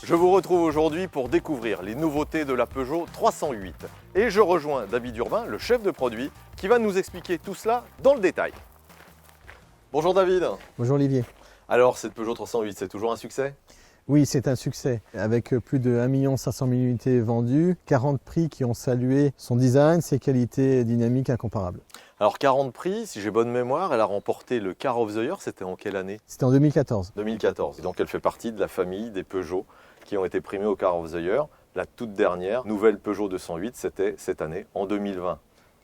Je vous retrouve aujourd'hui pour découvrir les nouveautés de la Peugeot 308. Et je rejoins David Urbain, le chef de produit, qui va nous expliquer tout cela dans le détail. Bonjour David. Bonjour Olivier. Alors cette Peugeot 308, c'est toujours un succès ? Oui, c'est un succès. Avec plus de 1 500 000 unités vendues, 40 prix qui ont salué son design, ses qualités dynamiques incomparables. Alors 40 prix, si j'ai bonne mémoire, elle a remporté le Car of the Year, c'était en quelle année ? C'était en 2014. 2014. Donc elle fait partie de la famille des Peugeot qui ont été primés au Car of the Year. La toute dernière nouvelle Peugeot 208, c'était cette année, en 2020.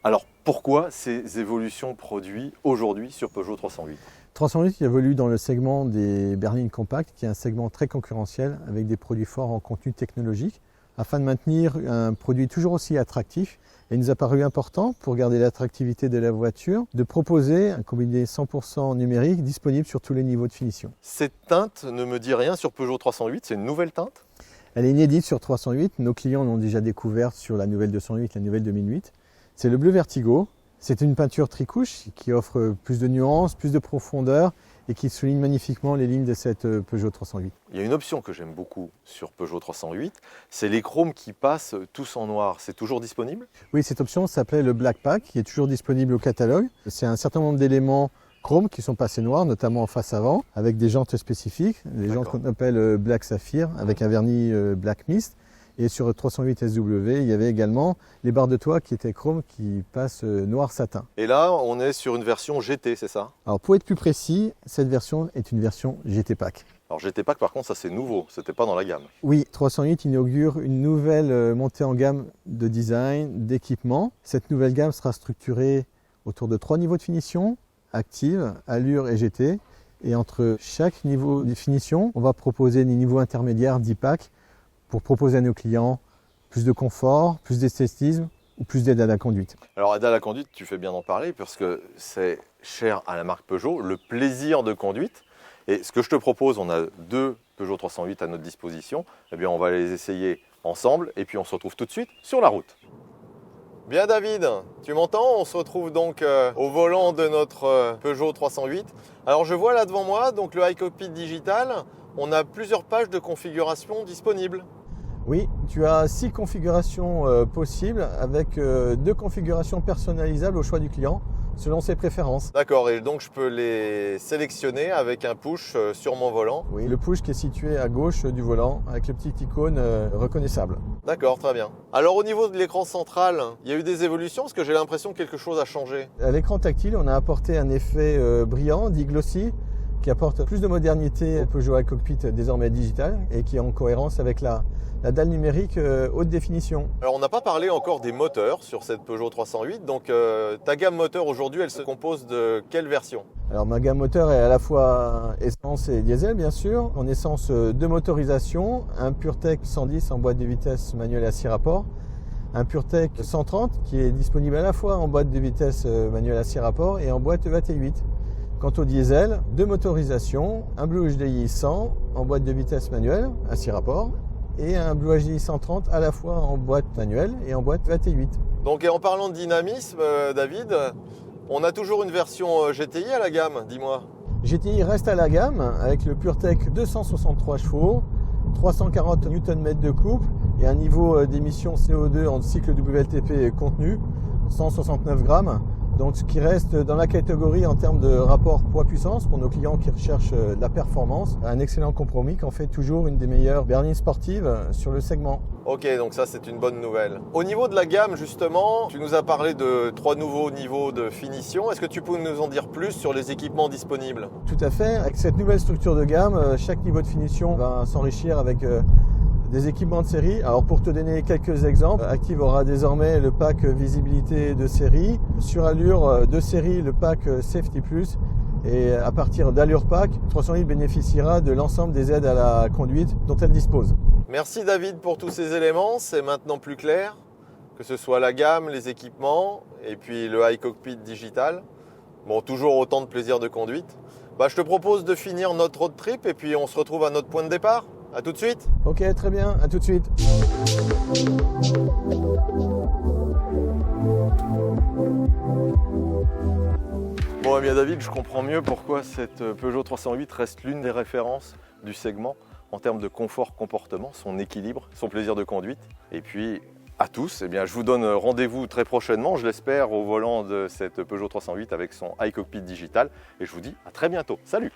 Alors pourquoi ces évolutions produits aujourd'hui sur Peugeot 308 ? 308 évolue dans le segment des berlines compactes, qui est un segment très concurrentiel avec des produits forts en contenu technologique. Afin de maintenir un produit toujours aussi attractif, il nous a paru important, pour garder l'attractivité de la voiture, de proposer un combiné 100% numérique disponible sur tous les niveaux de finition. Cette teinte ne me dit rien sur Peugeot 308, c'est une nouvelle teinte ? Elle est inédite sur 308, nos clients l'ont déjà découverte sur la nouvelle 208, la nouvelle 2008. C'est le bleu Vertigo. C'est une peinture tricouche qui offre plus de nuances, plus de profondeur et qui souligne magnifiquement les lignes de cette Peugeot 308. Il y a une option que j'aime beaucoup sur Peugeot 308, c'est les chromes qui passent tous en noir. C'est toujours disponible ? Oui, cette option s'appelait le Black Pack, qui est toujours disponible au catalogue. C'est un certain nombre d'éléments chromes qui sont passés noirs, notamment en face avant, avec des jantes spécifiques, des jantes qu'on appelle Black Saphir, avec un vernis Black Mist. Et sur 308 SW, il y avait également les barres de toit qui étaient chrome qui passent noir satin. Et là, on est sur une version GT, c'est ça ? Alors pour être plus précis, cette version est une version GT Pack. Alors GT Pack, par contre, ça c'est nouveau, c'était pas dans la gamme. Oui, 308 inaugure une nouvelle montée en gamme de design, d'équipement. Cette nouvelle gamme sera structurée autour de 3 niveaux de finition, Active, Allure et GT. Et entre chaque niveau de finition, on va proposer des niveaux intermédiaires d'e-Pack, pour proposer à nos clients plus de confort, plus d'esthétisme ou plus d'aide à la conduite. Alors aide à la conduite, tu fais bien d'en parler parce que c'est cher à la marque Peugeot, le plaisir de conduite. Et ce que je te propose, on a 2 Peugeot 308 à notre disposition, eh bien on va les essayer ensemble et puis on se retrouve tout de suite sur la route. Bien David, tu m'entends ? On se retrouve donc au volant de notre Peugeot 308. Alors je vois là devant moi donc le iCockpit digital, on a plusieurs pages de configuration disponibles. Oui, tu as 6 configurations possibles avec 2 configurations personnalisables au choix du client selon ses préférences. D'accord, et donc je peux les sélectionner avec un push sur mon volant. Oui, le push qui est situé à gauche du volant avec le petit icône reconnaissable. D'accord, très bien. Alors au niveau de l'écran central, il y a eu des évolutions parce que j'ai l'impression que quelque chose a changé. À l'écran tactile, on a apporté un effet brillant, dit glossy, qui apporte plus de modernité au Peugeot iCockpit désormais digital et qui est en cohérence avec la dalle numérique haute définition. Alors on n'a pas parlé encore des moteurs sur cette Peugeot 308, donc ta gamme moteur aujourd'hui elle se compose de quelle version ? Alors ma gamme moteur est à la fois essence et diesel bien sûr. En essence 2 motorisations, un PureTech 110 en boîte de vitesse manuelle à 6 rapports, un PureTech 130 qui est disponible à la fois en boîte de vitesse manuelle à 6 rapports et en boîte EAT8. Quant au diesel, 2 motorisations, un Blue HDI 100 en boîte de vitesse manuelle à 6 rapports et un Blue HDI 130 à la fois en boîte manuelle et en boîte EAT8. Donc et en parlant de dynamisme, David, on a toujours une version GTI à la gamme, dis-moi. GTI reste à la gamme avec le PureTech 263 chevaux, 340 Nm de couple et un niveau d'émission CO2 en cycle WLTP contenu, 169 grammes. Donc ce qui reste dans la catégorie en termes de rapport poids-puissance pour nos clients qui recherchent de la performance, un excellent compromis qui en fait toujours une des meilleures berlines sportives sur le segment. Ok, donc ça c'est une bonne nouvelle. Au niveau de la gamme justement, tu nous as parlé de 3 nouveaux niveaux de finition. Est-ce que tu peux nous en dire plus sur les équipements disponibles ? Tout à fait. Avec cette nouvelle structure de gamme, chaque niveau de finition va s'enrichir avec des équipements de série. Alors pour te donner quelques exemples, Active aura désormais le pack visibilité de série. Sur Allure de série, le pack Safety Plus. Et à partir d'Allure Pack, 308 bénéficiera de l'ensemble des aides à la conduite dont elle dispose. Merci David pour tous ces éléments, c'est maintenant plus clair. Que ce soit la gamme, les équipements et puis le iCockpit digital. Bon, toujours autant de plaisir de conduite. Je te propose de finir notre road trip et puis on se retrouve à notre point de départ. À tout de suite. Ok, très bien, à tout de suite. Bon, eh bien David, je comprends mieux pourquoi cette Peugeot 308 reste l'une des références du segment. en termes de confort, comportement, son équilibre, son plaisir de conduite. Et puis à tous, eh bien, je vous donne rendez-vous très prochainement, je l'espère, au volant de cette Peugeot 308 avec son iCockpit digital. Et je vous dis à très bientôt. Salut!